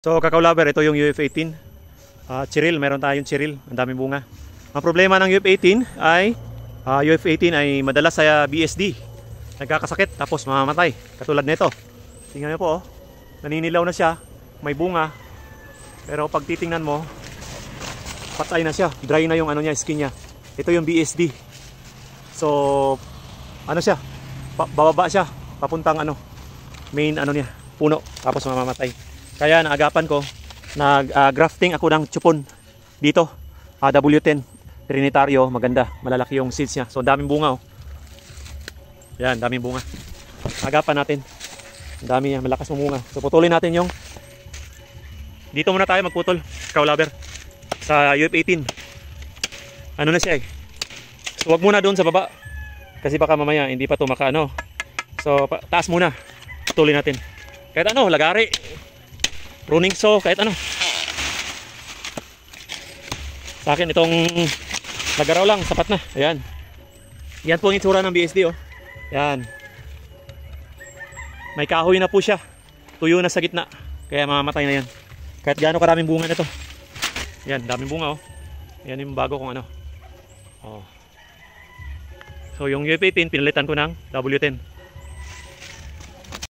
So kakaulaber, ito yung UF18 Cheryl, meron tayong Cheryl, ang daming bunga. Ang problema ng UF18 ay madalas sa BSD nagkakasakit tapos mamamatay, katulad nito. Tingnan nyo po, naninilaw na siya, may bunga, pero pag titingnan mo, patay na siya, dry na yung ano niya, skin niya. Ito yung BSD. So ano siya, bababa siya papuntang main niya, puno, tapos mamamatay. Kaya naagapan ko, grafting ako ng chupon dito, W10 Trinitario, maganda, malalaki yung seeds niya. So daming bunga oh. Yan, daming bunga. Agapan natin. Ang dami niya, malakas mamunga. So putulin natin yung dito muna tayo magputol, kaulaber. Sa UF18. Ano na siya eh. So wag muna doon sa baba. Kasi baka mamaya hindi pa to makaano. So taas muna. Putulin natin. Kahit lagari. Pruning saw, kahit sa akin itong lagaraw lang, sapat na. Ayan. Yan po ang itsura ng BSD oh. Yan. May kahoy na po siya. Tuyo na sa gitna. Kaya mamamatay na yan. Kahit gaano karaming bunga nito. Yan, daming bunga oh. Yan yung bago kong oh. So yung UF18 pinalitan ko ng W10.